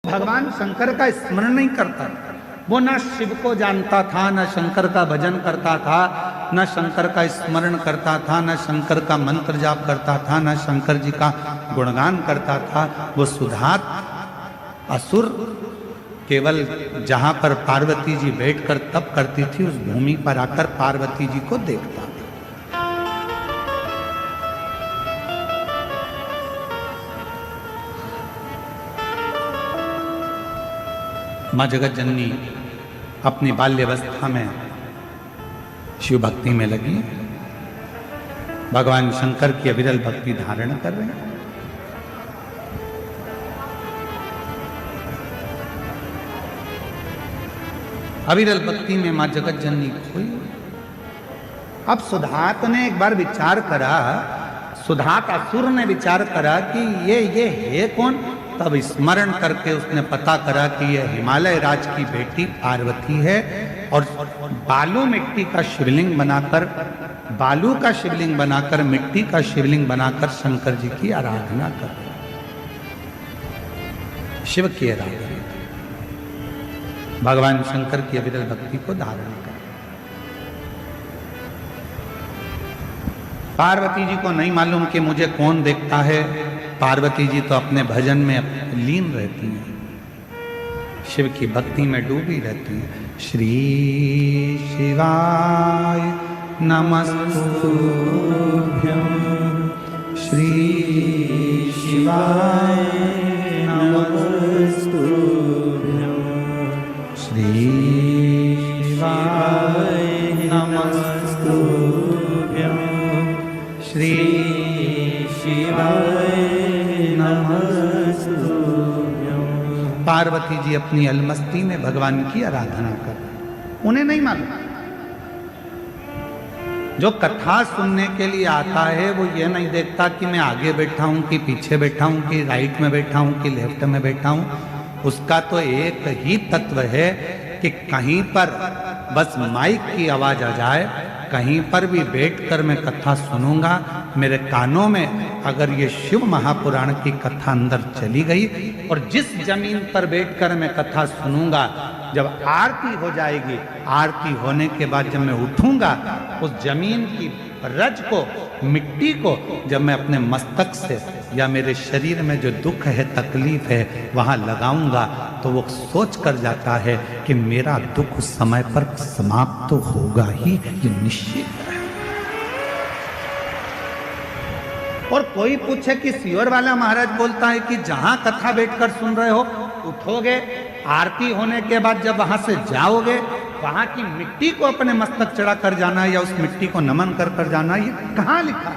भगवान शंकर का स्मरण नहीं करता था। वो न शिव को जानता था, न शंकर का भजन करता था, न शंकर का स्मरण करता था, न शंकर का मंत्र जाप करता था, न शंकर जी का गुणगान करता था। वो सुधात असुर केवल जहां पर पार्वती जी बैठकर तप करती थी उस भूमि पर आकर पार्वती जी को देखता था। माँ जगत जननी अपनी बाल्यावस्था में शिव भक्ति में लगी, भगवान शंकर की अविरल भक्ति धारण कर रहे हैं। अविरल भक्ति में माँ जगत जननी खोई। अब सुधात ने एक बार विचार करा, सुधात असुर ने विचार करा कि ये है कौन। तब स्मरण करके उसने पता करा कि यह हिमालय राज की बेटी पार्वती है और बालू मिट्टी का शिवलिंग बनाकर, बालू का शिवलिंग बनाकर, मिट्टी का शिवलिंग बनाकर शंकर जी की आराधना कर, शिव की आराधना, भगवान शंकर की अविरल भक्ति को धारण कर। पार्वती जी को नहीं मालूम कि मुझे कौन देखता है। पार्वती जी तो अपने भजन में लीन रहती हैं, शिव की भक्ति में डूबी रहती हैं। श्री शिवाय नमस्तुभ्यं, श्री शिवाय नमस्तुभ्यं, श्री शिवाय नमस्तुभ्यं, श्री शिवाय नमस्तुभ्यं। पार्वती जी अपनी अलमस्ती में भगवान की आराधना कर, उन्हें नहीं मालूम। जो कथा सुनने के लिए आता है वो ये नहीं देखता कि मैं आगे बैठा हूं कि पीछे बैठा हूं कि राइट में बैठा हूं कि लेफ्ट में बैठा हूं। उसका तो एक ही तत्व है कि कहीं पर बस माइक की आवाज आ जाए, कहीं पर भी बैठकर मैं कथा सुनूंगा, मेरे कानों में अगर ये शिव महापुराण की कथा अंदर चली गई और जिस जमीन पर बैठकर मैं कथा सुनूंगा, जब आरती हो जाएगी, आरती होने के बाद जब मैं उठूंगा, उस जमीन की रज को, मिट्टी को जब मैं अपने मस्तक से या मेरे शरीर में जो दुख है, तकलीफ है, वहां लगाऊंगा तो वो सोच कर जाता है कि मेरा दुख उस समय पर समाप्त तो होगा ही, ये निश्चित है। और कोई पूछे कि सियोर वाला महाराज बोलता है कि जहां कथा बैठकर सुन रहे हो, उठोगे, आरती होने के बाद जब वहां से जाओगे, वहां की मिट्टी को अपने मस्तक चढ़ा कर जाना या उस मिट्टी को नमन कर कर जाना, ये कहां लिखा है?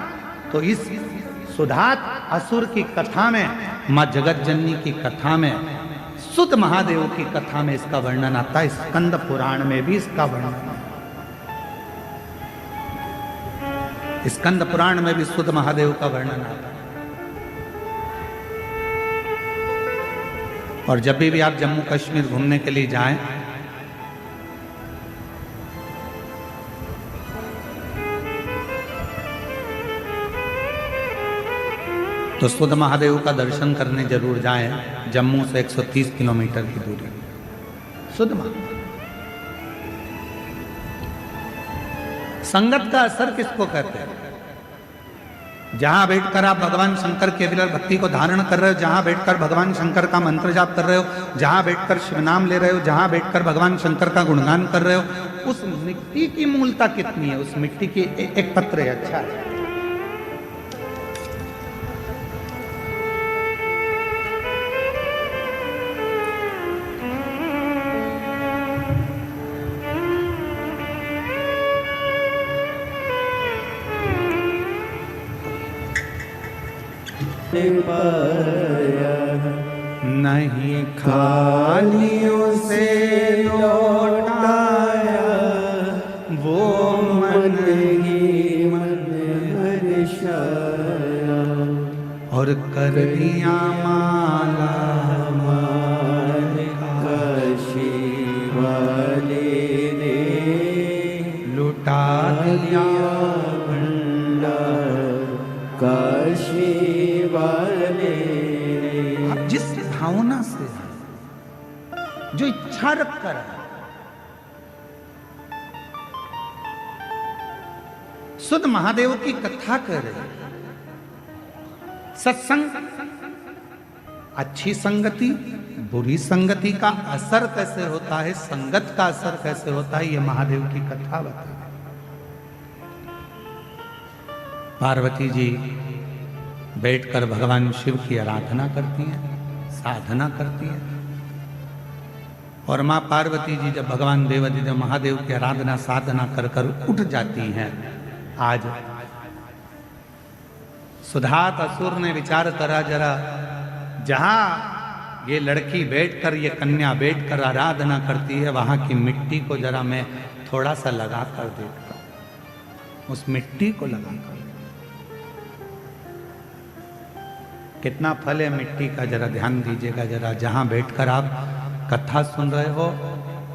तो इस सुधात असुर की कथा में, मां जगत जननी की कथा में, सुत महादेव की कथा में इसका वर्णन आता है। स्कंद पुराण में भी इसका वर्णन है। स्कंद पुराण में भी सुत महादेव का वर्णन आता है। और जब भी आप जम्मू कश्मीर घूमने के लिए जाएं, तो सुध महादेव का दर्शन करने जरूर जाएं। जम्मू से 130 किलोमीटर की दूरी सुध महादेव। संगत का असर किसको कहते हैं? जहां बैठकर आप भगवान शंकर के अविरल भक्ति को धारण कर रहे हो, जहां बैठकर भगवान शंकर का मंत्र जाप कर रहे हो, जहां बैठकर शिव नाम ले रहे हो, जहां बैठकर भगवान शंकर का गुणगान कर रहे हो, उस मिट्टी की मूलता कितनी है? उस मिट्टी की एक पत्र है, अच्छा है। नहीं खालियों से लौटाया वो मन ही मन हर्षाया, और कर दिया माला माल काशी वाले ने, लुटा दिया भंडार काशी वाले। अब जिस भावना से जो इच्छा रख कर है, शुद्ध महादेव की कथा कर रहे। सत्संग, अच्छी संगति, बुरी संगति का असर कैसे होता है, संगत का असर कैसे होता है, ये महादेव की कथा बता। पार्वती जी बैठकर भगवान शिव की आराधना करती हैं, साधना करती हैं। और मां पार्वती जी जब भगवान देवाधिदेव महादेव की आराधना साधना कर कर उठ जाती हैं, आज सुधात असुर ने विचार करा, जरा जहां ये लड़की बैठकर, ये कन्या बैठकर आराधना करती है, वहां की मिट्टी को जरा मैं थोड़ा सा लगा कर देखता हूं। उस मिट्टी को लगा कर, कितना फल है मिट्टी का, जरा ध्यान दीजिएगा। जरा जहां बैठकर आप कथा सुन रहे हो,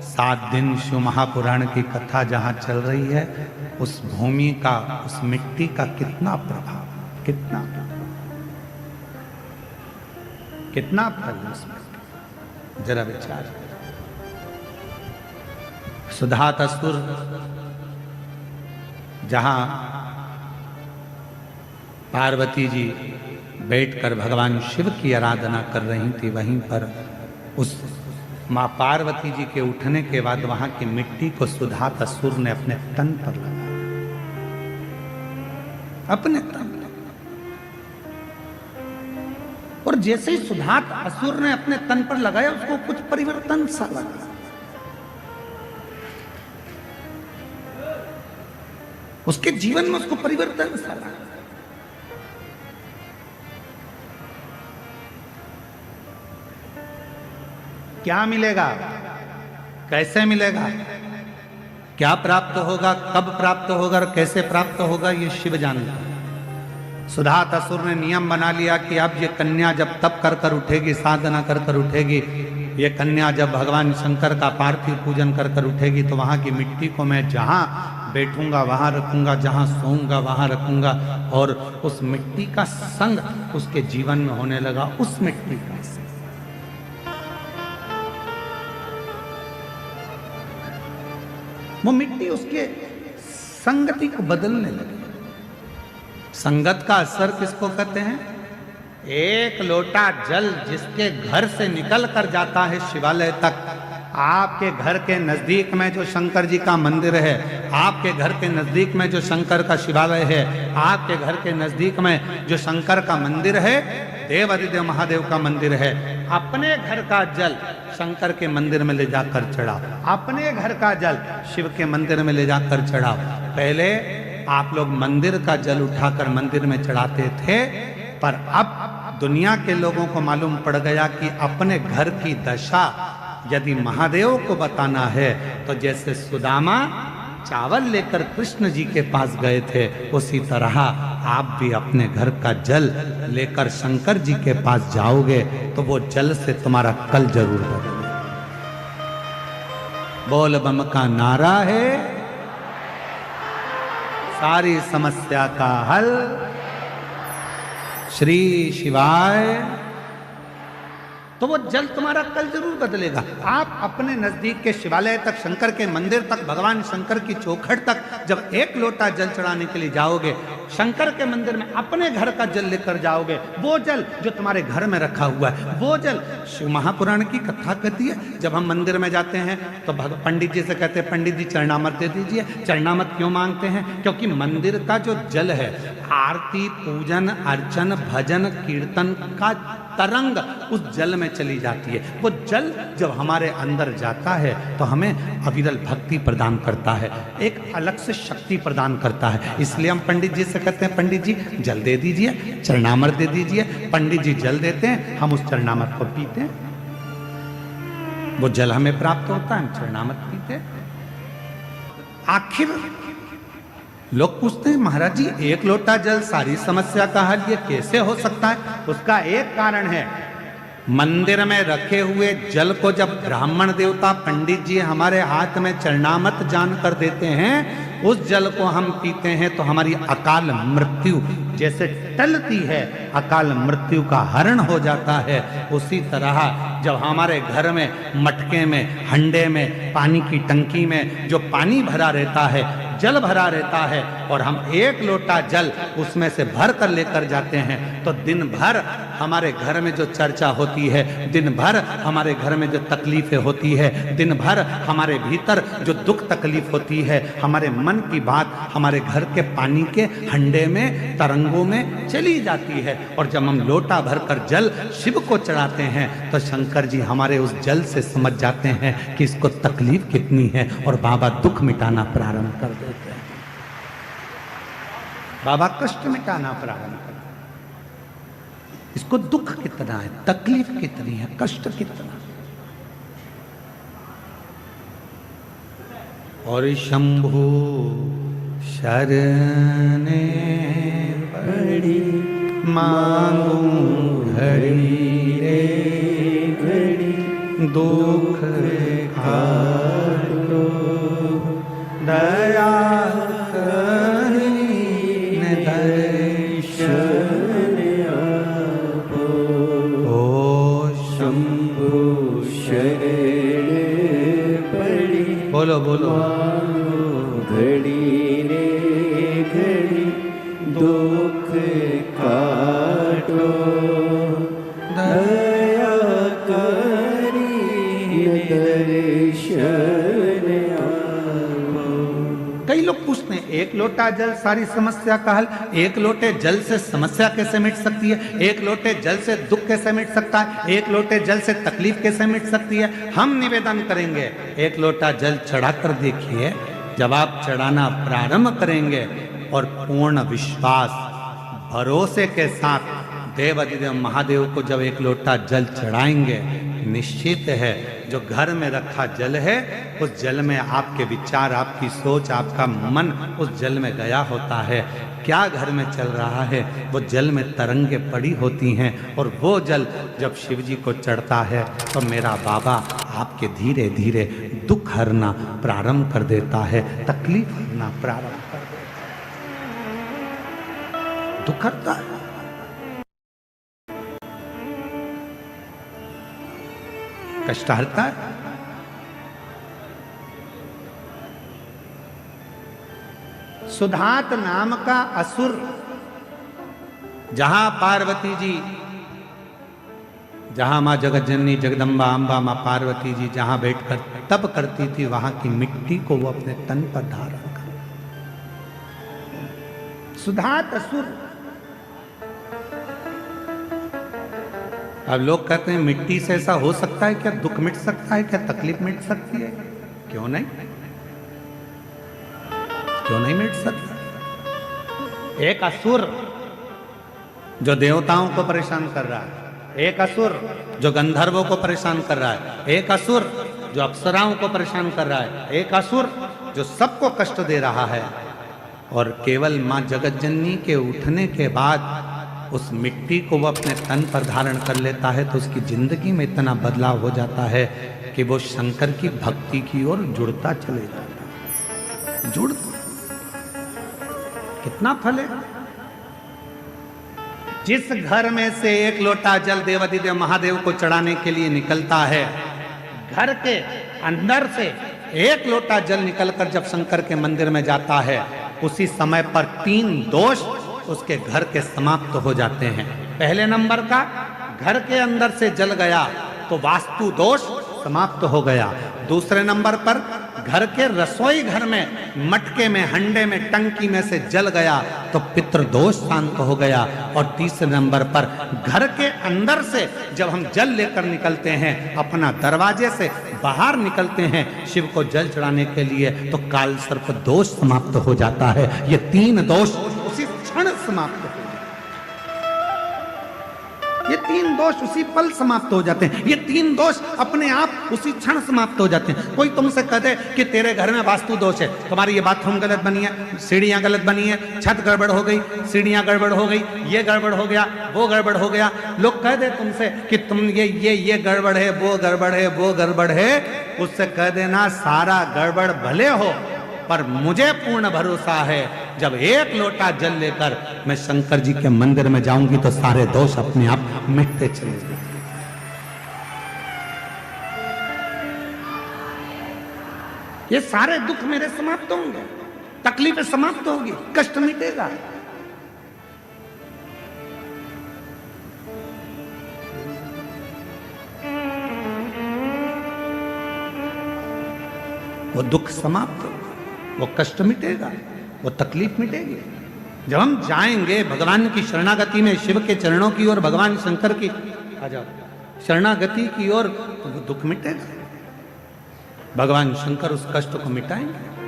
7 दिन शिव महापुराण की कथा जहां चल रही है, उस भूमि का, उस मिट्टी का कितना प्रभाव, कितना फल उसमें, जरा विचार। सुधात असुर जहां पार्वती जी बैठकर भगवान शिव की आराधना कर रही थी, वहीं पर उस मां पार्वती जी के उठने के बाद वहां की मिट्टी को सुधात असुर ने अपने तन पर लगाया, अपने तन पर। और जैसे ही सुधात असुर ने अपने तन पर लगाया, उसको कुछ परिवर्तन सा लगा। उसके जीवन में उसको परिवर्तन सा लगा। क्या मिलेगा, कैसे मिलेगा, क्या प्राप्त होगा, कब प्राप्त होगा और कैसे प्राप्त होगा, ये शिव जानता है। सुधात असुर ने नियम बना लिया कि अब ये कन्या जब तप कर कर उठेगी, साधना कर कर उठेगी, ये कन्या जब भगवान शंकर का पार्थिव पूजन कर कर उठेगी, तो वहां की मिट्टी को मैं जहां बैठूंगा वहां रखूंगा, जहां सोऊंगा वहां रखूंगा। और उस मिट्टी का संग उसके जीवन में होने लगा, उस मिट्टी का संग। वो मिट्टी उसके संगति को बदलने लगी। संगत का असर किसको कहते हैं? एक लोटा जल जिसके घर से निकल कर जाता है शिवालय तक, आपके घर के नजदीक में जो शंकर जी का मंदिर है, आपके घर के नजदीक में जो शंकर का शिवालय है, आपके घर के नजदीक में जो शंकर का मंदिर है, देवाधिदेव महादेव का मंदिर है, अपने घर का जल शंकर के मंदिर में ले जाकर चढ़ाओ, अपने घर का जल शिव के मंदिर में ले जाकर चढ़ाओ। पहले आप लोग मंदिर का जल उठाकर मंदिर में चढ़ाते थे, पर अब दुनिया के लोगों को मालूम पड़ गया कि अपने घर की दशा यदि महादेव को बताना है, तो जैसे सुदामा चावल लेकर कृष्ण जी के पास गए थे, उसी तरह आप भी अपने घर का जल लेकर शंकर जी के पास जाओगे तो वो जल से तुम्हारा कल जरूर बदलेगा। बोल बम का नारा है, सारी समस्या का हल श्री शिवाय। तो वो जल तुम्हारा कल जरूर बदलेगा। आप अपने नजदीक के शिवालय तक, शंकर के मंदिर तक, भगवान शंकर की चौखट तक जब एक लोटा जल चढ़ाने के लिए जाओगे, शंकर के मंदिर में अपने घर का जल लेकर जाओगे, वो जल जो तुम्हारे घर में रखा हुआ है, वो जल शिव महापुराण की कथा कहती है। जब हम मंदिर में जाते हैं तो पंडित जी से कहते हैं, पंडित जी चरणामत दे दीजिए। चरणामत क्यों मांगते हैं? क्योंकि मंदिर का जो जल है, आरती, पूजन, अर्चन, भजन, कीर्तन का तरंग उस जल में चली जाती है। वो जल जब हमारे अंदर जाता है तो हमें अविरल भक्ति प्रदान करता है, एक अलग से शक्ति प्रदान करता है। इसलिए हम पंडित जी से कहते हैं, पंडित जी जल दे दीजिए, चरणामृत दे दीजिए। पंडित जी जल देते हैं, हम उस चरणामृत को पीते हैं, वो जल हमें प्राप्त होता है, हम चरणामृत पीते हैं। आखिर लोग पूछते हैं, महाराज जी एक लोटा जल सारी समस्या का हल, ये कैसे हो सकता है? उसका एक कारण है, मंदिर में रखे हुए जल को जब ब्राह्मण देवता पंडित जी हमारे हाथ में चरणामत जान कर देते हैं, उस जल को हम पीते हैं तो हमारी अकाल मृत्यु जैसे टलती है, अकाल मृत्यु का हरण हो जाता है। उसी तरह जब हमारे घर में मटके में, हंडे में, पानी की टंकी में जो पानी भरा रहता है, जल भरा रहता है, और हम एक लोटा जल उसमें से भर कर लेकर जाते हैं, तो दिन भर हमारे घर में जो चर्चा होती है, दिन भर हमारे घर में जो तकलीफें होती है, दिन भर हमारे भीतर जो दुख तकलीफ होती है, हमारे मन की बात हमारे घर के पानी के हंडे में, तरंगों में चली जाती है। और जब हम लोटा भर कर जल शिव को चढ़ाते हैं तो शंकर जी हमारे उस जल से समझ जाते हैं कि इसको तकलीफ कितनी है, और बाबा दुख मिटाना प्रारंभ कर देते हैं। बाबा कष्ट मिटाना प्रारंभ कर देते हैं। इसको दुख कितना है, तकलीफ कितनी है, कष्ट कितना। और शंभु शरणे पड़ी मांगू घड़ी रे घड़ी, दुख काटो दया करी दर्शन आपो। ओ शंभु शरण पड़ी, बोलो बोलो, घड़ी रे घड़ी दुख काटो दया करी दर्शन आपो। कई लोग पूछते हैं एक लोटा जल सारी समस्या का हल, एक लोटे जल से समस्या कैसे मिट सकती है, एक लोटे जल से दुख कैसे मिट सकता है, एक लोटे जल से तकलीफ कैसे मिट सकती है। हम निवेदन करेंगे, एक लोटा जल चढ़ाकर देखिए, जब आप चढ़ाना प्रारंभ करेंगे और पूर्ण विश्वास भरोसे के साथ देवाधिदेव महादेव को जब एक लोटा जल चढ़ाएंगे, निश्चित है जो घर में रखा जल है उस जल में आपके विचार, आपकी सोच, आपका मन उस जल में गया होता है। क्या घर में चल रहा है, वो जल में तरंगे पड़ी होती हैं, और वो जल जब शिव जी को चढ़ता है तो मेरा बाबा आपके धीरे धीरे दुख हरना प्रारंभ कर देता है, तकलीफ हरना प्रारंभ कर देता है। दुख हरता है, कष्ट हरता है। सुधात नाम का असुर जहां पार्वती जी, जहां मां जगतजननी जगदम्बा अम्बा मां पार्वती जी जहां बैठकर तप करती थी, वहां की मिट्टी को वो अपने तन पर धारण कर, सुधात असुर। अब लोग कहते हैं मिट्टी से ऐसा हो सकता है क्या, दुख मिट सकता है क्या, तकलीफ मिट सकती है, क्यों नहीं, क्यों नहीं मिट सकता। एक असुर जो देवताओं को परेशान कर रहा है, एक असुर जो गंधर्वों को परेशान कर रहा है, एक असुर जो अप्सराओं को परेशान कर रहा है, एक असुर जो सबको कष्ट दे रहा है, और केवल मां जगतजननी के उठने के बाद उस मिट्टी को वो अपने तन पर धारण कर लेता है तो उसकी जिंदगी में इतना बदलाव हो जाता है कि वो शंकर की भक्ति की ओर जुड़ता चले जाता है। जुड़ कितना फल है। जिस घर में से एक लोटा जल देवाधिदेव महादेव को चढ़ाने के लिए निकलता है, घर के अंदर से एक लोटा जल निकलकर जब शंकर के मंदिर में जाता है, उसी समय पर 3 दोष उसके घर के समाप्त हो जाते हैं। पहले नंबर का, घर के अंदर से जल गया तो वास्तु दोष समाप्त हो गया। दूसरे नंबर पर घर के रसोई घर में, मटके में, हंडे में, टंकी में से जल गया तो पितृदोष शांत हो गया। और तीसरे नंबर पर घर के अंदर से जब हम जल लेकर निकलते हैं, अपना दरवाजे से बाहर निकलते हैं शिव को जल चढ़ाने के लिए, तो काल सर्प दोष समाप्त हो जाता है। ये 3 दोष उसी क्षण समाप्त हो, ये 3 दोष उसी पल समाप्त हो जाते हैं। ये 3 दोष अपने आप उसी क्षण समाप्त हो जाते हैं। कोई तुमसे कहते कि तेरे घर में वास्तु दोष है, तुम्हारी ये बाथरूम गलत बनी है, सीढ़ियां गलत बनी है, छत गड़बड़ हो गई, सीढ़ियां गड़बड़ हो गई, ये गड़बड़ हो गया, वो गड़बड़ हो गया। लोग कह दे तुमसे कि तुम ये गड़बड़ है, वो गड़बड़ है, वो गड़बड़ है, उससे कह देना सारा गड़बड़ भले हो, पर मुझे पूर्ण भरोसा है जब एक लोटा जल लेकर मैं शंकर जी के मंदिर में जाऊंगी तो सारे दोष अपने आप मिटते चले जाएंगे। ये सारे दुख मेरे समाप्त होंगे, तकलीफें समाप्त होगी, कष्ट मिटेगा। वो दुख समाप्त होगा, वो कष्ट मिटेगा, वो तकलीफ मिटेगी। जब हम जाएंगे भगवान की शरणागति में, शिव के चरणों की ओर, भगवान शंकर की आ जाओ शरणागति की ओर, तो वो दुख मिटेगा। भगवान शंकर उस कष्ट को मिटाएंगे।